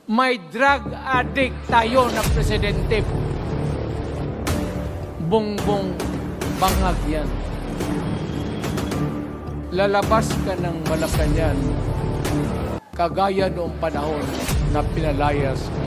May drug addict tayo na presidente. Bongbong bangag yan. Lalabas ka ng Malacanang kagaya noong panahon na pinalayas ka.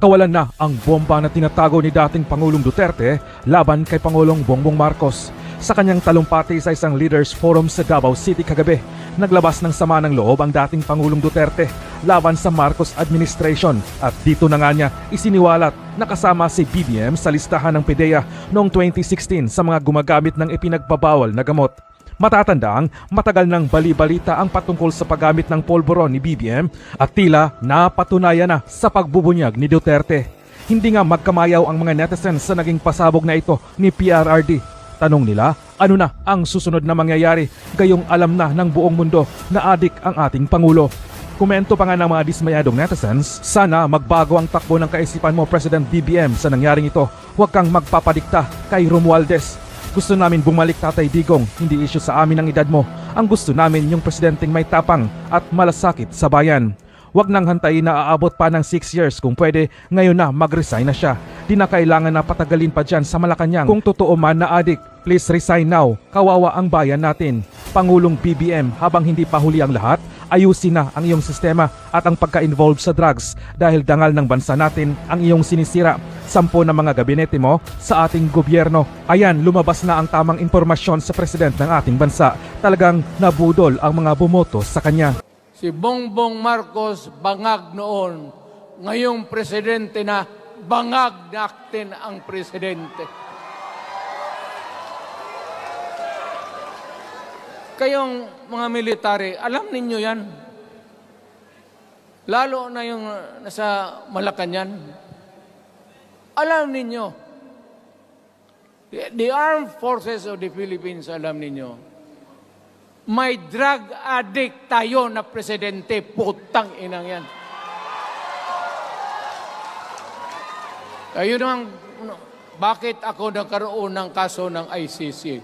Kawalan na ang bomba na tinatago ni dating Pangulong Duterte laban kay Pangulong Bongbong Marcos. Sa kanyang talumpati sa isang leaders forum sa Davao City kagabi, naglabas ng sama ng loob ang dating Pangulong Duterte laban sa Marcos administration at dito na nga niya isiniwalat na kasama si BBM sa listahan ng PDEA noong 2016 sa mga gumagamit ng ipinagbabawal na gamot. Matatandaang matagal nang bali-balita ang patungkol sa paggamit ng polvoron ni BBM at tila napatunayan na sa pagbubunyag ni Duterte. Hindi nga magkamayaw ang mga netizens sa naging pasabog na ito ni PRRD. Tanong nila, ano na ang susunod na mangyayari gayong alam na ng buong mundo na adik ang ating Pangulo. Komento pa nga ng mga dismayadong netizens, sana magbago ang takbo ng kaisipan mo President BBM sa nangyaring ito. Huwag kang magpapadikta kay Romualdez. Gusto namin bumalik Tatay Digong, hindi issue sa amin ang edad mo. Ang gusto namin yung presidenteng may tapang at malasakit sa bayan. Huwag nang hantayin na aabot pa ng 6 years kung pwede, ngayon na mag-resign na siya. Di na kailangan na patagalin pa dyan sa Malacanang. Kung totoo man na adik, please resign now. Kawawa ang bayan natin. Pangulong BBM, habang hindi pa huli ang lahat, ayusin na ang iyong sistema at ang pagka-involve sa drugs dahil dangal ng bansa natin ang iyong sinisira. 10 na mga gabinete mo sa ating gobyerno. Ayan, lumabas na ang tamang impormasyon sa president ng ating bansa. Talagang nabudol ang mga bumoto sa kanya. Si Bongbong Marcos bangag noon, ngayong presidente na bangag natin ang presidente. Kayong mga military, alam ninyo yan. Lalo na yung nasa Malacanang. Alam ninyo. The Armed Forces of the Philippines, alam ninyo. May drug addict tayo na presidente. Putang inang yan. Ayun ang, bakit ako nagkaroon ng kaso ng ICC?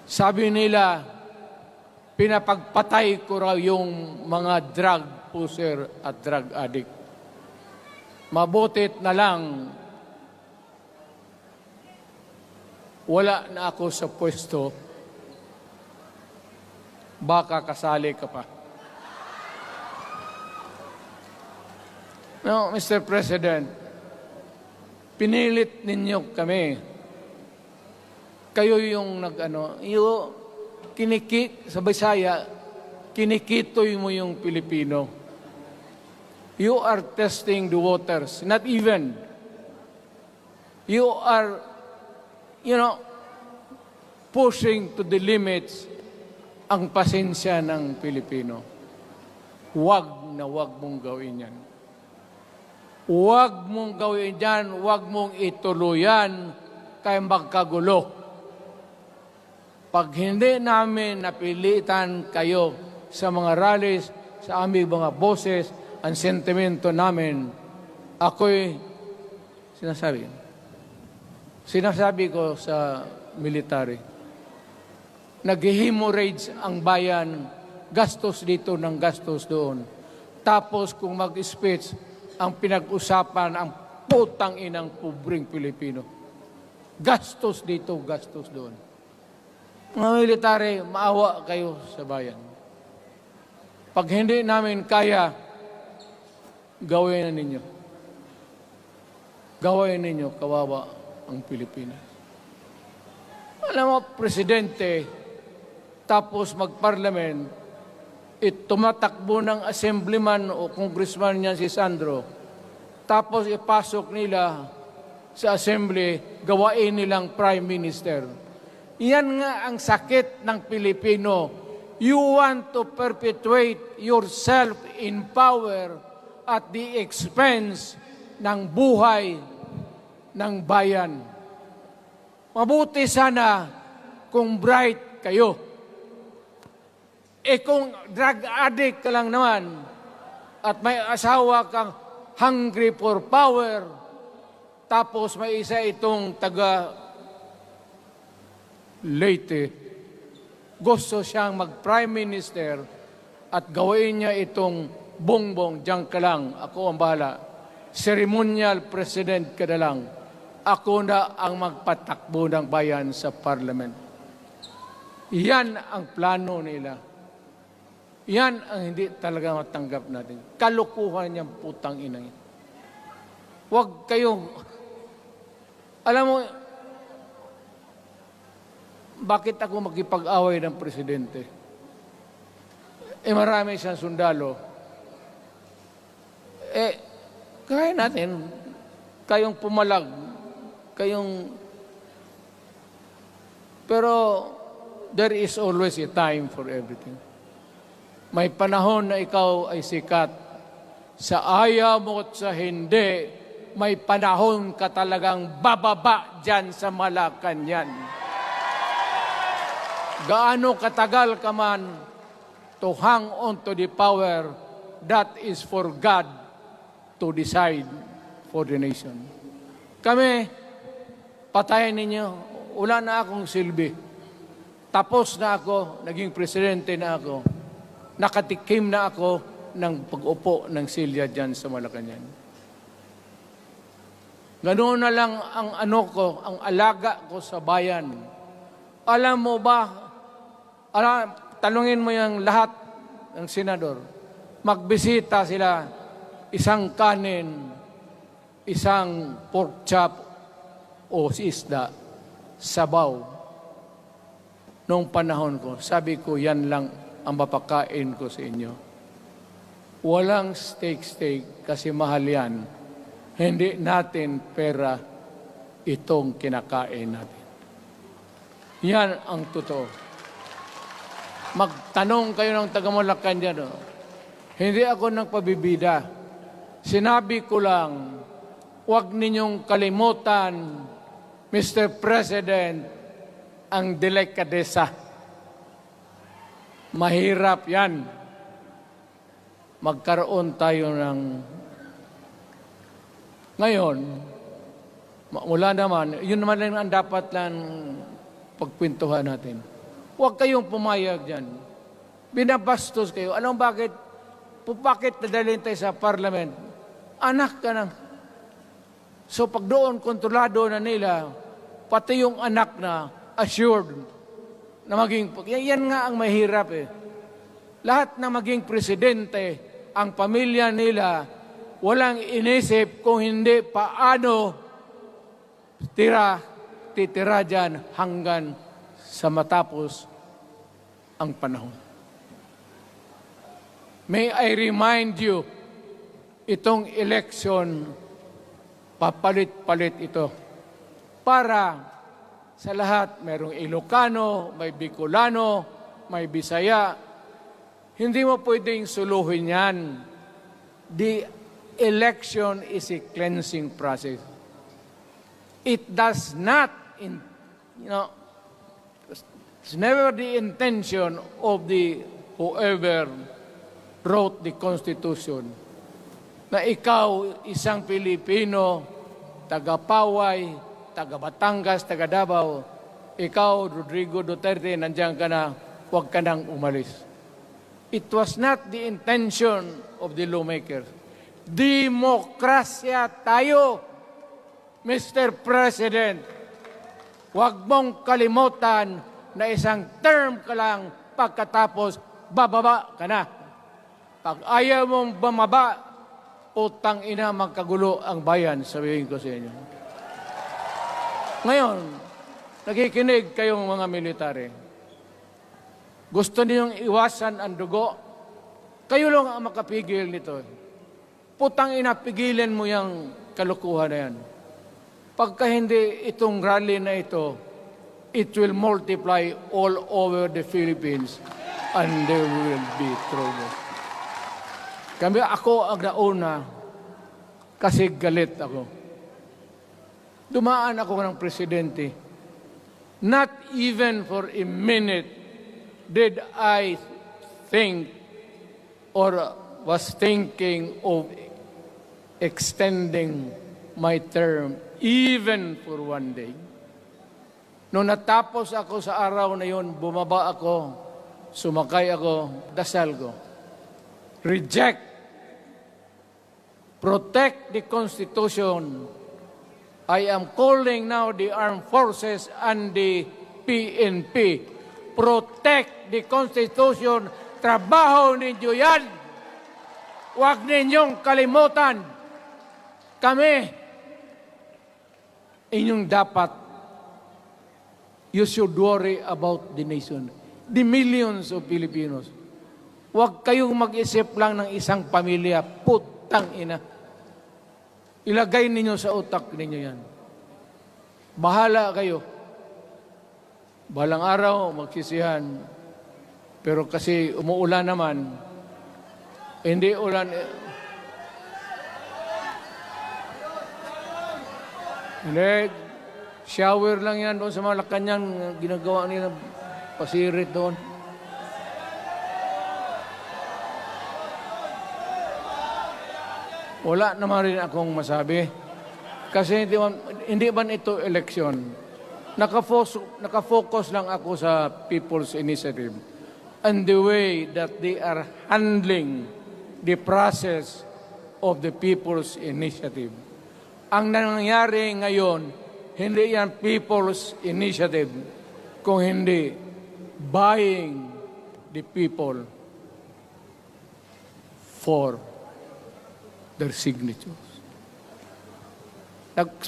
Sabi nila, pinapagpatay ko raw yung mga drug user at drug addict. Mabutit na lang, wala na ako sa pwesto, baka kasali ka pa. No, Mr. President, pinilit ninyo kami. Kayo yung sa Bisaya, kinikitoy mo yung Pilipino. You are testing the waters. Not even. You are, pushing to the limits ang pasensya ng Pilipino. Huwag na huwag mong gawin yan. Huwag mong gawin yan, huwag mong ituluyan kaya magkagulo. Pag hindi namin napilitan kayo sa mga rallies, sa aming mga boses, ang sentimento namin, ako'y sinasabi ko sa military, nag-hemorrhage ang bayan, gastos dito ng gastos doon. Tapos kung mag-speech, ang pinag-usapan ang putang inang pobreng Pilipino. Gastos dito, gastos doon. Mga military, maawa kayo sa bayan. Pag hindi namin kaya, gawin na ninyo. Gawin ninyo, kawawa ang Pilipinas. Alam mo, Presidente, tapos mag-parliament, tumatakbo ng assemblyman o congressman niya si Sandro, tapos ipasok nila sa assembly, gawain nilang prime minister. Yan nga ang sakit ng Pilipino. You want to perpetuate yourself in power at the expense ng buhay ng bayan. Mabuti sana kung bright kayo. Kung drug addict ka lang naman at may asawa kang hungry for power, tapos may isa itong taga Leyte, gusto siyang mag-prime minister, at gawin niya itong bongbong, diyan ka lang, ako ang bahala. Ceremonial president ka na lang. Ako na ang magpatakbo ng bayan sa parliament. Yan ang plano nila. Yan ang hindi talaga matanggap natin. Kalukuhan niyang putang ina. Huwag kayong, alam mo, bakit ako makipag-away ng presidente? Marami siyang sundalo. Kaya natin, kayong pumalag, pero there is always a time for everything. May panahon na ikaw ay sikat. Sa ayaw mo at sa hindi, may panahon ka talagang bababa dyan sa Malacanang. Gaano katagal ka man to hang on to the power, that is for God to decide for the nation. Kami, patayin ninyo, wala na akong silbi. Tapos na ako, naging presidente na ako. Nakatikim na ako ng pag-upo ng silya dyan sa Malacanang. Ganoon na lang ang ang alaga ko sa bayan. Alam mo ba, talungin mo yung lahat ng senador. Magbisita sila, isang kanin, isang pork chop o isda, sabaw. Noong panahon ko, sabi ko, yan lang ang mapakain ko sa inyo. Walang steak kasi mahal yan. Hindi natin pera itong kinakain natin. Yan ang totoo. Magtanong kayo ng taga-Malacan dyan. Hindi ako nagpabibida. Sinabi ko lang, huwag ninyong kalimutan, Mr. President, ang delikadesa. Mahirap yan. Magkaroon tayo ng... Ngayon, wala naman, yun naman lang ang dapat lang pagpintuhan natin. Huwag kayong pumayag dyan. Binabastos kayo. Alam bakit? Bakit nadalhin tayo sa parliament? Anak ka na. So pag doon, kontrolado na nila, pati yung anak na assured na maging... Yan nga ang mahirap eh. Lahat na maging presidente, ang pamilya nila, walang inisip kung hindi paano titira dyan hanggang sa matapos ang panahon. May I remind you, itong election, papalit-palit ito. Para sa lahat, mayroong Ilocano, may Bicolano, may Bisaya. Hindi mo pwedeng suluhin yan. The election is a cleansing process. It does not, it's never the intention of the whoever wrote the Constitution na ikaw, isang Pilipino, taga-Paway, taga-Batangas, taga-Davao, ikaw, Rodrigo Duterte, nandiyan ka na, huwag ka nang umalis. It was not the intention of the lawmakers. Demokrasya tayo, Mr. President. Huwag mong kalimutan na isang term ka lang pagkatapos bababa ka na. Pag ayaw mong bumaba, utang ina magkagulo ang bayan, sabihin ko sa inyo. Ngayon, nakikinig kayong mga military. Gusto niyong iwasan ang dugo? Kayo lang ang makapigil nito. Putang ina, pigilan mo yung kalukuhan na yan. Pagka hindi itong rally na ito, it will multiply all over the Philippines and there will be trouble. Ako ang nauna kasi galit ako. Dumaan ako ng presidente. Not even for a minute did I think or was thinking of extending my term even for one day. Nung natapos ako sa araw na yun, bumaba ako, sumakay ako, dasal ko. reject, protect the Constitution. I am calling now the armed forces and the PNP. Protect the Constitution. Trabaho ninyo yan. Huwag ninyong kalimutan. Kami, inyong dapat, you should worry about the nation. The millions of Filipinos. Huwag kayong mag-isip lang ng isang pamilya. Putang ina. Ilagay ninyo sa utak ninyo yan. Bahala kayo. Balang araw, magsisihan. Pero kasi umuulan naman, hindi ulan. Hindi, shower lang yan doon sa Malacanang, ginagawa nila, pasirit doon. Wala naman rin akong masabi. Kasi hindi man ito eleksyon. Nakafocus lang ako sa People's Initiative and the way that they are handling the process of the People's Initiative. Ang nangyayari ngayon, hindi yan People's Initiative, kung hindi buying the people for their signatures.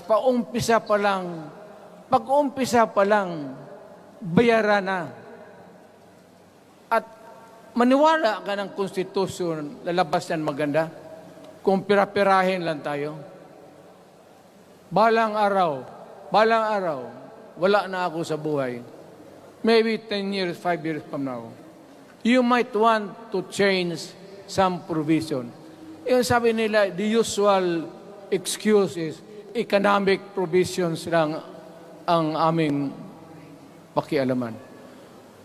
Pag-umpisa pa lang, bayaran na. At maniwala ka ng konstitusyon, lalabas yan maganda. Kung pira-pirahin lang tayo. Balang araw, wala na ako sa buhay. Maybe 10 years, 5 years from now. You might want to change some provision. Yung sabi nila, the usual excuse is economic provisions lang ang aming pakialaman.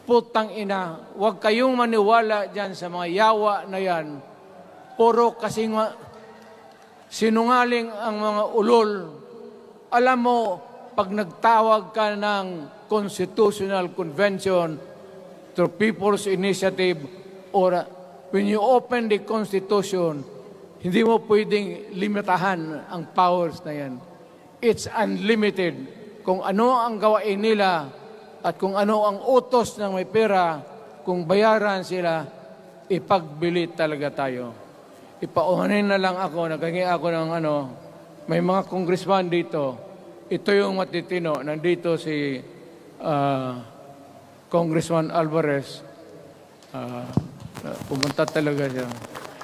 Putang ina, huwag kayong maniwala dyan sa mga yawa na yan. Puro kasing sinungaling ang mga ulol. Alam mo, pag nagtawag ka ng Constitutional Convention through People's Initiative or when you open the Constitution, hindi mo pwedeng limitahan ang powers na yan. It's unlimited. Kung ano ang gawain nila at kung ano ang utos ng may pera, kung bayaran sila, ipagbili talaga tayo. Ipauhanin na lang ako, naghingi ako ng may mga congressman dito. Ito yung matitino. Nandito si Congressman Alvarez. Pumunta talaga siya.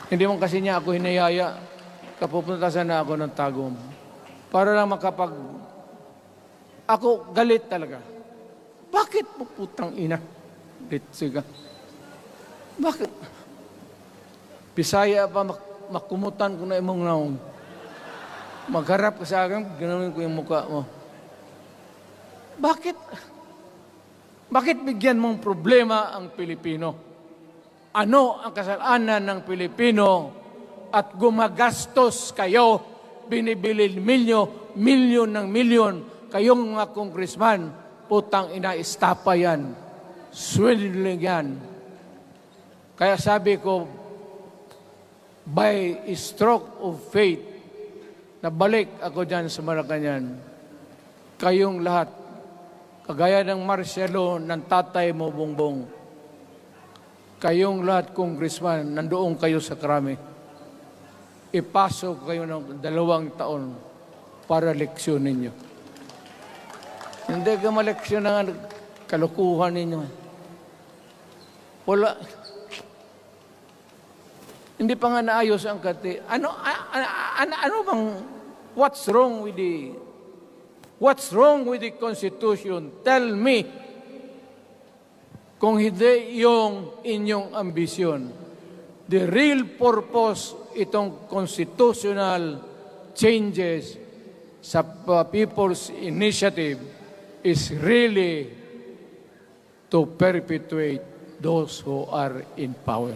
Hindi mo kasi niya ako hinayaya. Kapupunta sana ako ng Tagum. Para lang Ako galit talaga. Bakit po putang ina? Siga. Bakit? Bisaya pa makumutan ko na imong naong. Magharap ka sa akin, ganoon ko yung mukha mo. Bakit? Bakit bigyan mong problema ang Pilipino? Ano ang kasalanan ng Pilipino at gumagastos kayo, binibili milyon ng milyon, kayong mga congressman, putang ina, istapa yan. Swindling yan. Kaya sabi ko, by a stroke of fate, nabalik ako dyan sa Malacanang. Kayong lahat, kagaya ng Marcelo, ng tatay mo, Bongbong, kayong lahat, congressman, nandoon kayo sa Krami. Ipasok kayo ng 2 taon para leksyon ninyo. Hindi ka maleksyon ng kalukuhan ninyo. Wala. Hindi pa nga naayos ang kati. Ano bang, what's wrong with the Constitution? Tell me. Kung hindi yung inyong ambisyon. The real purpose itong constitutional changes sa People's Initiative is really to perpetuate those who are in power.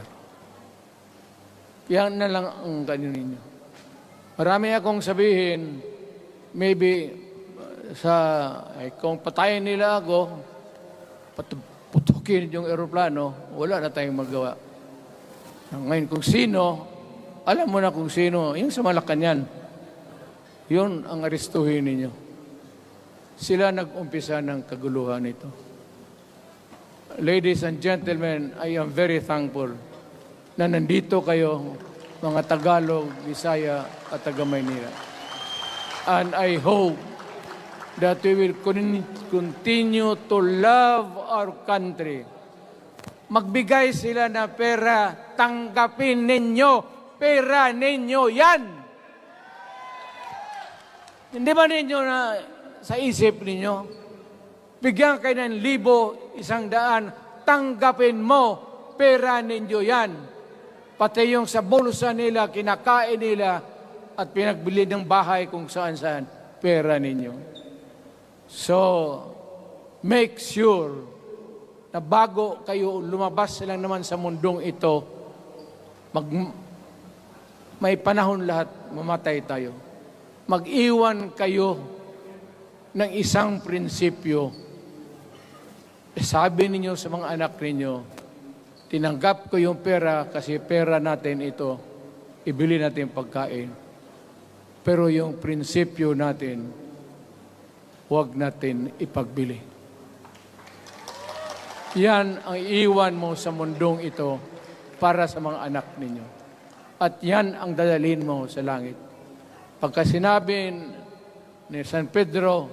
Yan na lang ang ganyan ninyo. Marami akong sabihin, maybe kung patayin nila ako, putukin yung eroplano, wala na tayong magawa. Ngayon, kung sino, alam mo na kung sino, yung sa Malacanang, yun ang arestuhin ninyo. Sila nag-umpisa ng kaguluhan ito. Ladies and gentlemen, I am very thankful na nandito kayo, mga Tagalog, Bisaya at taga-Maynila. And I hope that we will continue to love our country. Magbigay sila na pera, tanggapin ninyo, pera ninyo yan. Hindi ba ninyo na sa isip ninyo? Bigyan kayo ng 1,000, 100, tanggapin mo, pera ninyo yan. Pati yung sa bulsa nila, kinakain nila, at pinagbili ng bahay kung saan-saan, pera ninyo. So, make sure na bago kayo lumabas lang naman sa mundong ito, may panahon lahat, mamatay tayo. Mag-iwan kayo ng isang prinsipyo. Sabi ninyo sa mga anak ninyo, tinanggap ko yung pera kasi pera natin ito, ibili natin pagkain. Pero yung prinsipyo natin, huwag natin ipagbili. Yan ang iwan mo sa mundong ito para sa mga anak ninyo. At yan ang dadalhin mo sa langit. Pagka sinabi ni San Pedro,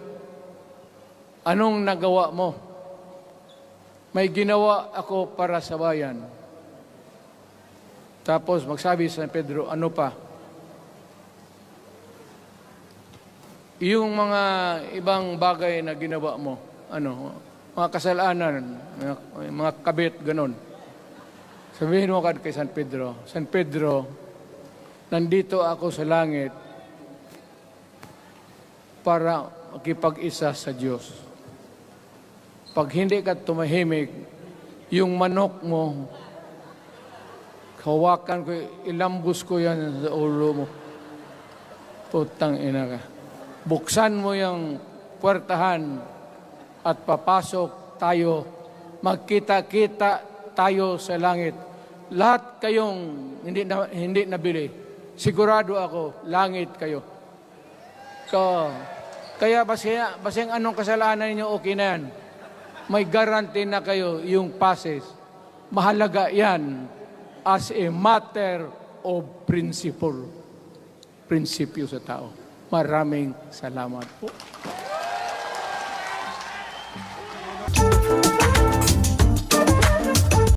anong nagawa mo? May ginawa ako para sa bayan. Tapos magsabi San Pedro, ano pa? Yung mga ibang bagay na ginawa mo, mga kasalanan, mga kabit, ganon. Sabihin mo kay San Pedro, nandito ako sa langit para makipag-isa sa Diyos. Pag hindi ka tumahimik, yung manok mo, hawakan ko, ilambos ko yan sa ulo mo. Putang ina ka. Buksan mo yung puwertahan at papasok tayo, magkita-kita tayo sa langit. Lahat kayong hindi nabili, sigurado ako, langit kayo. Kaya basing anong kasalanan niyo, okay na yan. May guarantee na kayo yung passes. Mahalaga yan as a matter of principle. Prinsipyo sa tao. Maraming salamat po.